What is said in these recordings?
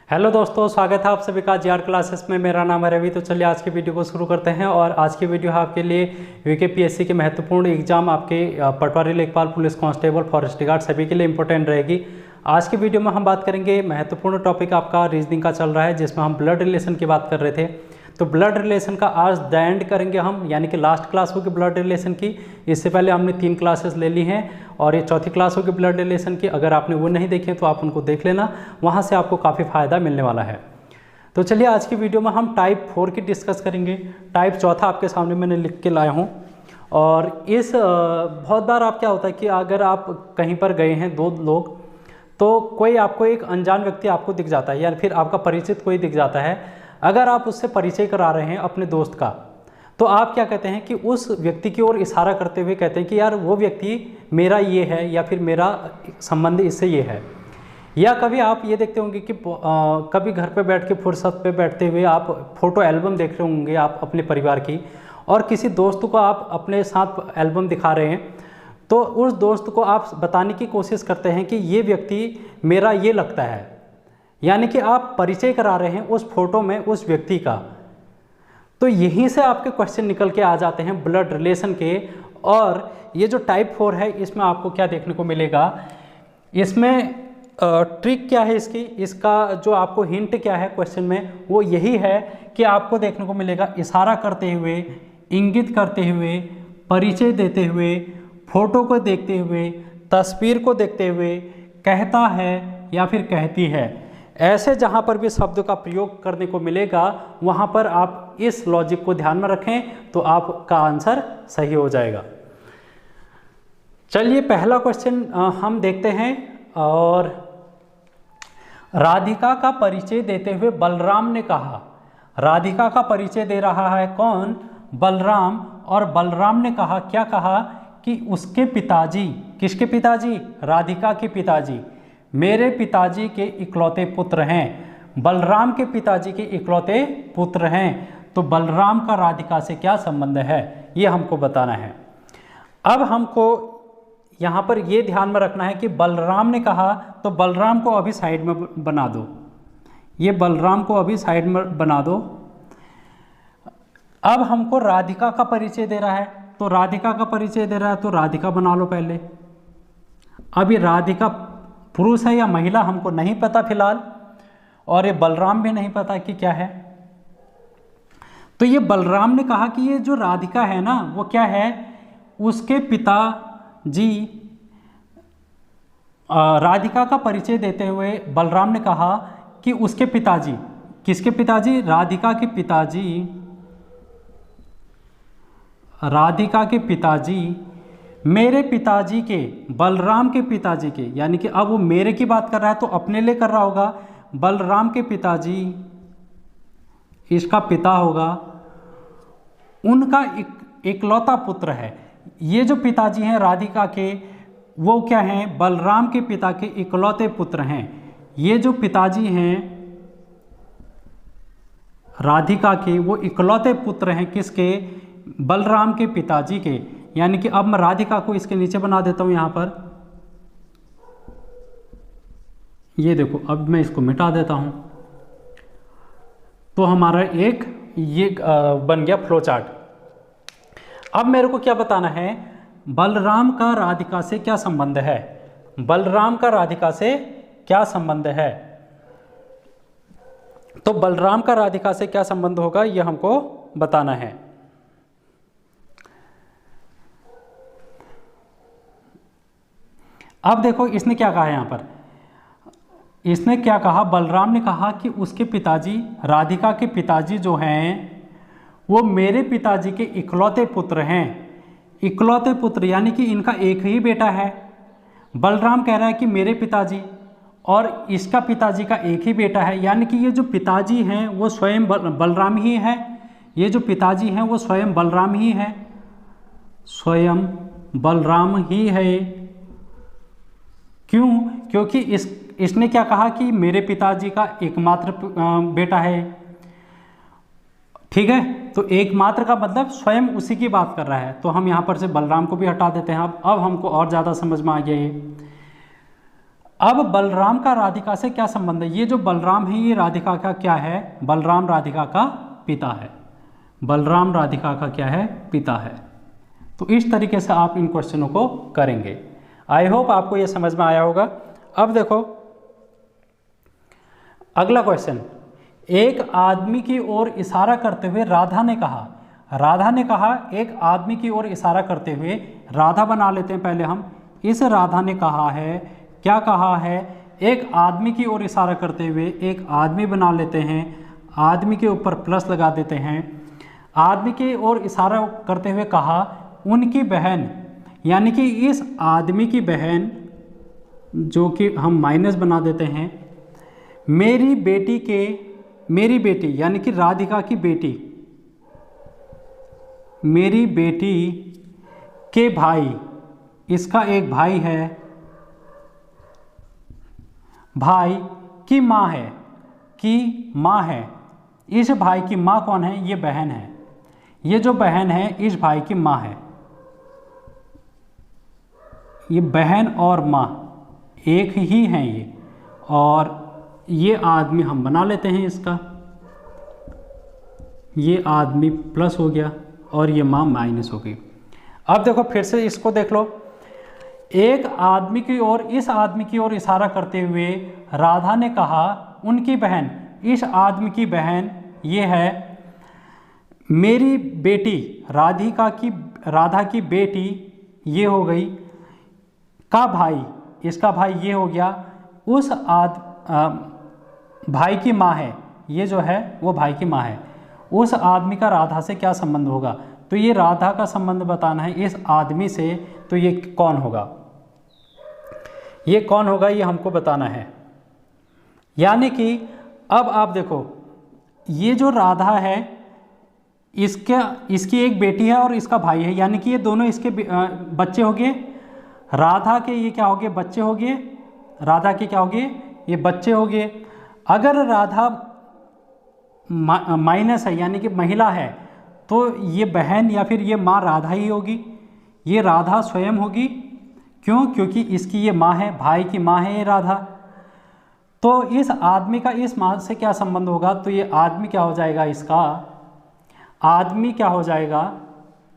Hello दोस्तों, स्वागत है आप सभी का जीआर क्लासेस में। मेरा नाम है रवि। तो चलिए आज की वीडियो को शुरू करते हैं। और आज की वीडियो है आपके लिए यूकेपीएससी के महत्वपूर्ण एग्जाम, आपके पटवारी, लेखपाल, पुलिस कांस्टेबल, फॉरेस्ट गार्ड सभी के लिए इंपॉर्टेंट रहेगी। आज की वीडियो में हम बात करेंगे, महत्वपूर्ण टॉपिक आपका रीजनिंग का चल रहा है, जिसमें हम ब्लड रिलेशन की बात कर रहे थे। तो ब्लड रिलेशन का आज द एंड करेंगे हम, यानी कि लास्ट क्लास होगी ब्लड रिलेशन की। इससे पहले हमने 3 क्लासेस ले ली हैं और ये चौथी क्लास होगी ब्लड रिलेशन की। अगर आपने वो नहीं देखे तो आप उनको देख लेना, वहाँ से आपको काफ़ी फ़ायदा मिलने वाला है। तो चलिए आज की वीडियो में हम टाइप 4 की डिस्कस करेंगे। टाइप चौथा आपके सामने मैंने लिख के लाया हूँ। और इस बहुत बार आप क्या होता है कि अगर आप कहीं पर गए हैं, 2 लोग, तो कोई आपको एक अनजान व्यक्ति आपको दिख जाता है या फिर आपका परिचित कोई दिख जाता है। अगर आप उससे परिचय करा रहे हैं अपने दोस्त का, तो आप क्या कहते हैं कि उस व्यक्ति की ओर इशारा करते हुए कहते हैं कि यार वो व्यक्ति मेरा ये है, या फिर मेरा संबंध इससे ये है। या कभी आप ये देखते होंगे कि कभी घर पे बैठ के फुर्सत पे बैठते हुए आप फोटो एल्बम देख रहे होंगे आप अपने परिवार की, और किसी दोस्त को आप अपने साथ एल्बम दिखा रहे हैं, तो उस दोस्त को आप बताने की कोशिश करते हैं कि ये व्यक्ति मेरा ये लगता है, यानी कि आप परिचय करा रहे हैं उस फोटो में उस व्यक्ति का। तो यहीं से आपके क्वेश्चन निकल के आ जाते हैं ब्लड रिलेशन के। और ये जो टाइप 4 है, इसमें आपको क्या देखने को मिलेगा, इसमें ट्रिक क्या है इसकी, इसका जो आपको हिंट क्या है क्वेश्चन में, वो यही है कि आपको देखने को मिलेगा इशारा करते हुए, इंगित करते हुए, परिचय देते हुए, फोटो को देखते हुए, तस्वीर को देखते हुए, कहता है या फिर कहती है। ऐसे जहाँ पर भी शब्द का प्रयोग करने को मिलेगा, वहाँ पर आप इस लॉजिक को ध्यान में रखें तो आपका आंसर सही हो जाएगा। चलिए पहला क्वेश्चन हम देखते हैं। और राधिका का परिचय देते हुए बलराम ने कहा, राधिका का परिचय दे रहा है कौन? बलराम। और बलराम ने कहा, क्या कहा कि उसके पिताजी, किसके पिताजी? राधिका के पिताजी मेरे पिताजी के इकलौते पुत्र हैं। बलराम के पिताजी के इकलौते पुत्र हैं। तो बलराम का राधिका से क्या संबंध है, ये हमको बताना है। अब हमको यहाँ पर ये ध्यान में रखना है कि बलराम ने कहा, तो बलराम को अभी साइड में बना दो, ये बलराम को अभी साइड में बना दो। अब हमको राधिका का परिचय दे रहा है, तो राधिका का परिचय दे रहा है तो राधिका बना लो पहले। अभी राधिका पुरुष है या महिला हमको नहीं पता फिलहाल, और ये बलराम भी नहीं पता कि क्या है। तो ये बलराम ने कहा कि ये जो राधिका है ना, वो क्या है? उसके पिताजी। राधिका का परिचय देते हुए बलराम ने कहा कि उसके पिताजी, किसके पिताजी? राधिका के पिताजी, राधिका के पिताजी मेरे पिताजी के, बलराम के पिताजी के, यानी कि अब वो मेरे की बात कर रहा है तो अपने लिए कर रहा होगा। बलराम के पिताजी, इसका पिता होगा, उनका इकलौता पुत्र है। ये जो पिताजी हैं राधिका के, वो क्या हैं? बलराम के पिता के इकलौते पुत्र हैं। ये जो पिताजी हैं राधिका के, वो इकलौते पुत्र हैं किसके? बलराम के पिताजी के। यानी कि अब मैं राधिका को इसके नीचे बना देता हूं यहां पर, ये देखो, अब मैं इसको मिटा देता हूं, तो हमारा एक ये बन गया फ्लो चार्ट। अब मेरे को क्या बताना है, बलराम का राधिका से क्या संबंध है? बलराम का राधिका से क्या संबंध है? तो बलराम का राधिका से क्या संबंध होगा, ये हमको बताना है। अब देखो इसने क्या कहा यहाँ पर, इसने क्या कहा, बलराम ने कहा कि उसके पिताजी, राधिका के पिताजी जो हैं, वो मेरे पिताजी के इकलौते पुत्र हैं। इकलौते पुत्र यानी कि इनका एक ही बेटा है। बलराम कह रहा है कि मेरे पिताजी, और इसका पिताजी का एक ही बेटा है, यानी कि ये जो पिताजी हैं वो स्वयं बलराम ही है। ये जो पिताजी हैं वो स्वयं बलराम ही है, स्वयं बलराम ही है। क्यों? क्योंकि इसने क्या कहा कि मेरे पिताजी का एकमात्र बेटा है। ठीक है, तो एकमात्र का मतलब स्वयं उसी की बात कर रहा है। तो हम यहाँ पर से बलराम को भी हटा देते हैं। अब हमको और ज़्यादा समझ में आ गया ये। अब बलराम का राधिका से क्या संबंध है? ये जो बलराम है ये राधिका का क्या है? बलराम राधिका का पिता है। बलराम राधिका का क्या है? पिता है। तो इस तरीके से आप इन क्वेश्चनों को करेंगे। आई होप आपको ये समझ में आया होगा। अब देखो अगला क्वेश्चन, एक आदमी की ओर इशारा करते हुए राधा ने कहा, राधा ने कहा, एक आदमी की ओर इशारा करते हुए राधा बना लेते हैं पहले हम। इस राधा ने कहा है, क्या कहा है? एक आदमी की ओर इशारा करते हुए एक आदमी बना लेते हैं, आदमी के ऊपर प्लस लगा देते हैं। आदमी की ओर इशारा करते हुए कहा उनकी बहन, यानी कि इस आदमी की बहन, जो कि हम माइनस बना देते हैं, मेरी बेटी यानी कि राधिका की बेटी, मेरी बेटी के भाई, इसका एक भाई है, भाई की माँ है, की माँ है। इस भाई की माँ कौन है? ये बहन है। ये जो बहन है इस भाई की माँ है। ये बहन और माँ एक ही हैं ये, और ये आदमी हम बना लेते हैं इसका, ये आदमी प्लस हो गया और ये माँ माइनस हो गई। अब देखो फिर से इसको देख लो, एक आदमी की ओर, इस आदमी की ओर इशारा करते हुए राधा ने कहा उनकी बहन, इस आदमी की बहन ये है, मेरी बेटी राधा की बेटी ये हो गई, का भाई, इसका भाई ये हो गया, उस भाई की माँ है, ये जो है वो भाई की माँ है। उस आदमी का राधा से क्या संबंध होगा? तो ये राधा का संबंध बताना है इस आदमी से, तो ये कौन होगा? ये कौन होगा ये हमको बताना है। यानी कि अब आप देखो, ये जो राधा है इसकी एक बेटी है और इसका भाई है, यानी कि ये दोनों इसके बच्चे हो गए। राधा के ये क्या हो गए? बच्चे हो गए। राधा के क्या हो गए? ये बच्चे हो गए। अगर राधा माइनस है यानी कि महिला है, तो ये बहन या फिर ये माँ राधा ही होगी, ये राधा स्वयं होगी। क्यों? क्योंकि इसकी ये माँ है, भाई की माँ है ये राधा। तो इस आदमी का इस माँ से क्या संबंध होगा? तो ये आदमी क्या हो जाएगा? इसका आदमी क्या हो जाएगा?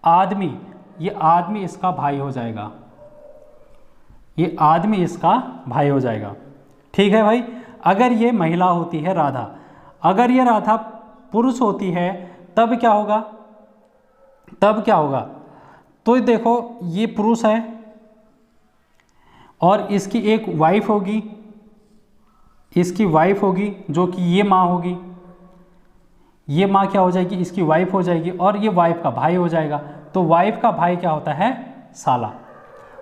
आदमी, ये आदमी इसका भाई हो जाएगा, ये आदमी इसका भाई हो जाएगा। ठीक है भाई। अगर ये महिला होती है राधा, अगर ये राधा पुरुष होती है तब क्या होगा? तब क्या होगा? तो देखो ये पुरुष है और इसकी एक वाइफ होगी, इसकी वाइफ होगी जो कि ये माँ होगी। ये माँ क्या हो जाएगी? इसकी वाइफ हो जाएगी, और ये वाइफ का भाई हो जाएगा। तो वाइफ का भाई क्या होता है? साला।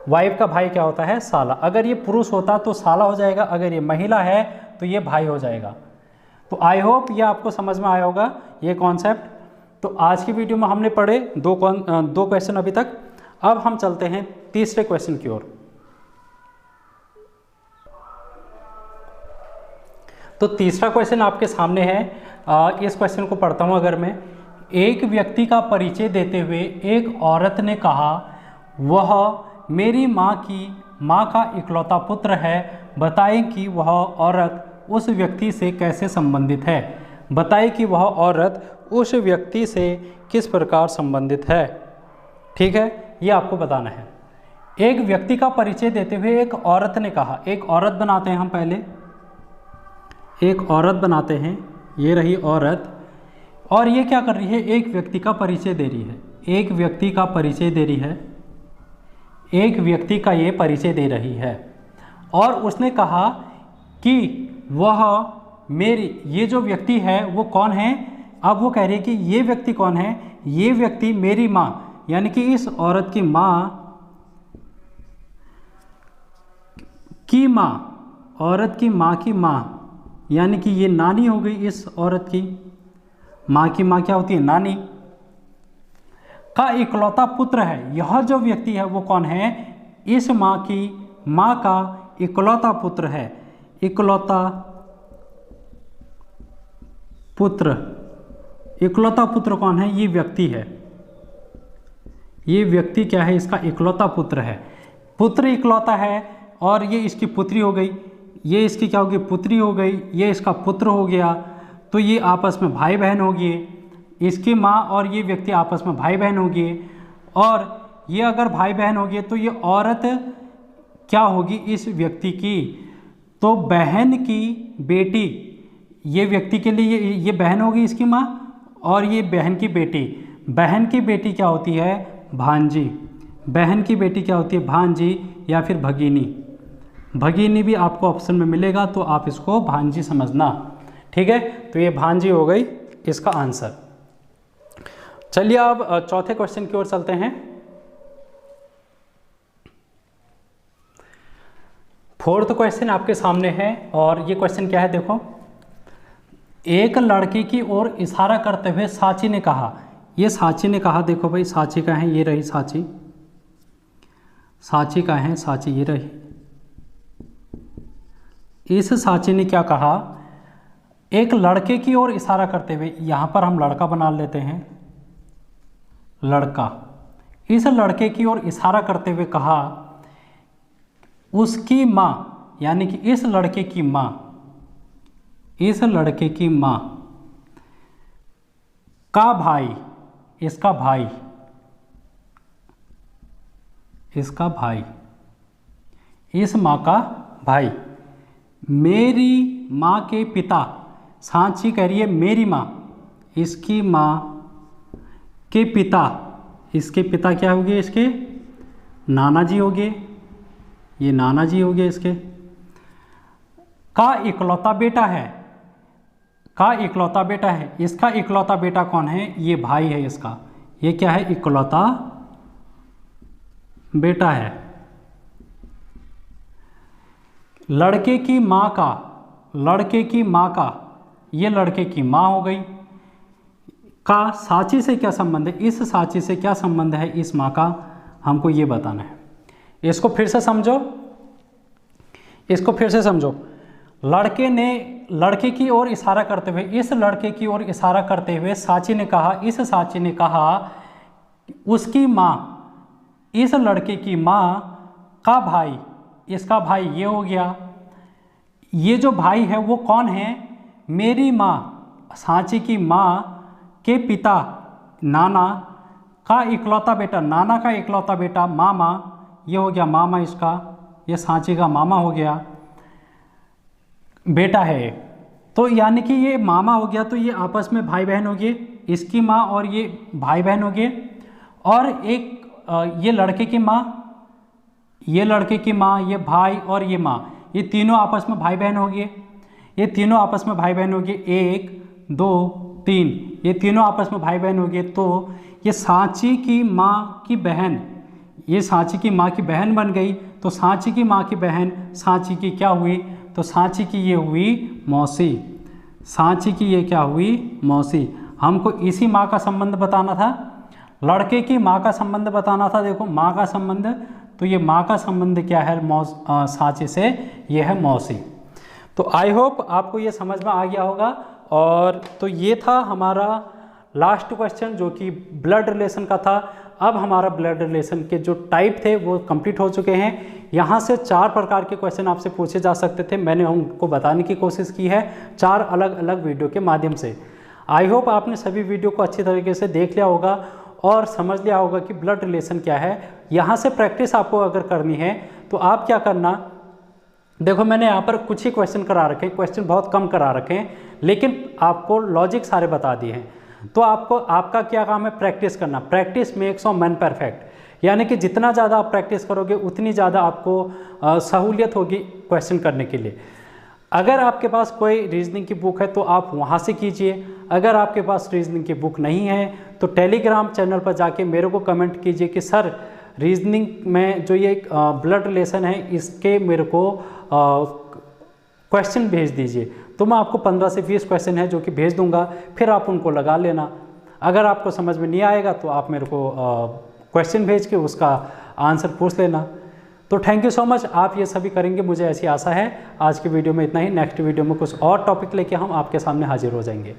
वाइफ का भाई क्या होता है? साला। अगर ये पुरुष होता तो साला हो जाएगा, अगर ये महिला है तो ये भाई हो जाएगा। तो आई होप ये आपको समझ में आया होगा ये कॉन्सेप्ट। तो आज की वीडियो में हमने पढ़े दो क्वेश्चन अभी तक। अब हम चलते हैं तीसरे क्वेश्चन की ओर। तो तीसरा क्वेश्चन आपके सामने है। इस क्वेश्चन को पढ़ता हूँ अगर मैं। एक व्यक्ति का परिचय देते हुए एक औरत ने कहा, वह मेरी माँ का इकलौता पुत्र है। बताएं कि वह औरत उस व्यक्ति से कैसे संबंधित है। बताएं कि वह औरत उस व्यक्ति से किस प्रकार संबंधित है। ठीक है, ये आपको बताना है। एक व्यक्ति का परिचय देते हुए एक औरत ने कहा, एक औरत बनाते हैं हम पहले, एक औरत बनाते हैं, ये रही औरत, और ये क्या कर रही है? एक व्यक्ति का परिचय दे रही है, एक व्यक्ति का परिचय दे रही है, एक व्यक्ति का ये परिचय दे रही है। और उसने कहा कि वह मेरी, ये जो व्यक्ति है वो कौन है? अब वो कह रही है कि ये व्यक्ति कौन है? ये व्यक्ति मेरी माँ, यानी कि इस औरत की माँ की माँ, औरत की माँ की माँ, यानी कि ये नानी हो गई इस औरत की। माँ की माँ क्या होती है? नानी। का इकलौता पुत्र है। यह जो व्यक्ति है वो कौन है? इस माँ की माँ का इकलौता पुत्र है। इकलौता पुत्र, इकलौता पुत्र कौन है? ये व्यक्ति है। ये व्यक्ति क्या है? इसका इकलौता पुत्र है। पुत्र इकलौता है और ये इसकी पुत्री हो गई, ये इसकी क्या होगी, पुत्री हो गई, ये इसका पुत्र हो गया, तो ये आपस में भाई बहन हो गए। इसकी माँ और ये व्यक्ति आपस में भाई बहन हो गए। और ये अगर भाई बहन हो गए तो ये औरत क्या होगी इस व्यक्ति की, तो बहन की बेटी, ये व्यक्ति के लिए ये बहन होगी इसकी माँ, और ये बहन की बेटी। बहन की बेटी क्या होती है, भांजी। बहन की बेटी क्या होती है, भांजी या फिर भगिनी। भगिनी भी आपको ऑप्शन में मिलेगा, तो आप इसको भांजी समझना, ठीक है। तो ये भांजी हो गई इसका आंसर। चलिए अब चौथे क्वेश्चन की ओर चलते हैं। फोर्थ क्वेश्चन आपके सामने है, और ये क्वेश्चन क्या है देखो। एक लड़की की ओर इशारा करते हुए साची ने कहा, ये साची ने कहा, देखो भाई साची का है, ये रही साची, साची का है, साची ये रही। इस साची ने क्या कहा, एक लड़के की ओर इशारा करते हुए, यहाँ पर हम लड़का बना लेते हैं, लड़का। इस लड़के की ओर इशारा करते हुए कहा, उसकी माँ, यानी कि इस लड़के की माँ, इस लड़के की माँ का भाई, इसका भाई, इसका भाई, इस माँ का भाई, मेरी माँ के पिता, सांची कह रही है मेरी माँ, इसकी माँ के पिता, इसके पिता क्या हो गए, इसके नाना जी हो गए, ये नाना जी हो गए इसके, का इकलौता बेटा है, का इकलौता बेटा है। इसका इकलौता बेटा कौन है, ये भाई है इसका, ये क्या है, इकलौता बेटा है। लड़के की माँ का, लड़के की माँ का, ये लड़के की माँ हो गई। का साची से क्या संबंध है, इस साची से क्या संबंध है इस माँ का, हमको ये बताना है। इसको फिर से समझो, इसको फिर से समझो। लड़के ने, लड़के की ओर इशारा करते हुए, इस लड़के की ओर इशारा करते हुए साची ने कहा, इस साची ने कहा उसकी माँ, इस लड़के की माँ का भाई, इसका भाई ये हो गया। ये जो भाई है वो कौन है, मेरी माँ, सांची की माँ के पिता, नाना का इकलौता बेटा, नाना का इकलौता बेटा, मामा, ये हो गया मामा इसका, ये सांची का मामा हो गया, बेटा है। तो यानी कि ये मामा हो गया, तो ये आपस में भाई बहन हो गए, इसकी माँ और ये भाई बहन हो गए। और एक ये लड़के की माँ, ये लड़के की माँ, ये भाई और ये माँ, ये तीनों आपस में भाई बहन हो गए, ये तीनों आपस में भाई बहन हो गए, 1 2 3, ये तीनों आपस में भाई बहन हो गए। तो ये सांची की माँ की बहन, ये सांची की माँ की बहन बन गई। तो सांची की माँ की बहन सांची की क्या हुई, तो सांची की ये हुई मौसी, सांची की ये क्या हुई, मौसी। हमको इसी माँ का संबंध बताना था, लड़के की माँ का संबंध बताना था। देखो माँ का संबंध, तो ये माँ का संबंध क्या है, सांची से, ये है मौसी। तो आई होप आपको ये समझ में आ गया होगा। और तो ये था हमारा लास्ट क्वेश्चन जो कि ब्लड रिलेशन का था। अब हमारा ब्लड रिलेशन के जो टाइप थे वो कंप्लीट हो चुके हैं। यहाँ से 4 प्रकार के क्वेश्चन आपसे पूछे जा सकते थे, मैंने उनको बताने की कोशिश की है 4 अलग अलग वीडियो के माध्यम से। आई होप आपने सभी वीडियो को अच्छी तरीके से देख लिया होगा और समझ लिया होगा कि ब्लड रिलेशन क्या है। यहाँ से प्रैक्टिस आपको अगर करनी है तो आप क्या करना, देखो मैंने यहाँ पर कुछ ही क्वेश्चन करा रखे हैं, क्वेश्चन बहुत कम करा रखे हैं, लेकिन आपको लॉजिक सारे बता दिए हैं। तो आपको, आपका क्या काम है, प्रैक्टिस करना। Practice makes a man perfect, यानी कि जितना ज़्यादा आप प्रैक्टिस करोगे उतनी ज़्यादा आपको सहूलियत होगी क्वेश्चन करने के लिए। अगर आपके पास कोई रीजनिंग की बुक है तो आप वहाँ से कीजिए, अगर आपके पास रीजनिंग की बुक नहीं है तो टेलीग्राम चैनल पर जाके मेरे को कमेंट कीजिए कि सर रीजनिंग में जो ये ब्लड रिलेशन है इसके मेरे को क्वेश्चन भेज दीजिए। तो मैं आपको 15 से 20 क्वेश्चन है जो कि भेज दूंगा, फिर आप उनको लगा लेना। अगर आपको समझ में नहीं आएगा तो आप मेरे को क्वेश्चन भेज के उसका आंसर पूछ लेना। तो थैंक यू सो मच, आप ये सभी करेंगे मुझे ऐसी आशा है। आज की वीडियो में इतना ही, नेक्स्ट वीडियो में कुछ और टॉपिक लेके हम आपके सामने हाजिर हो जाएंगे।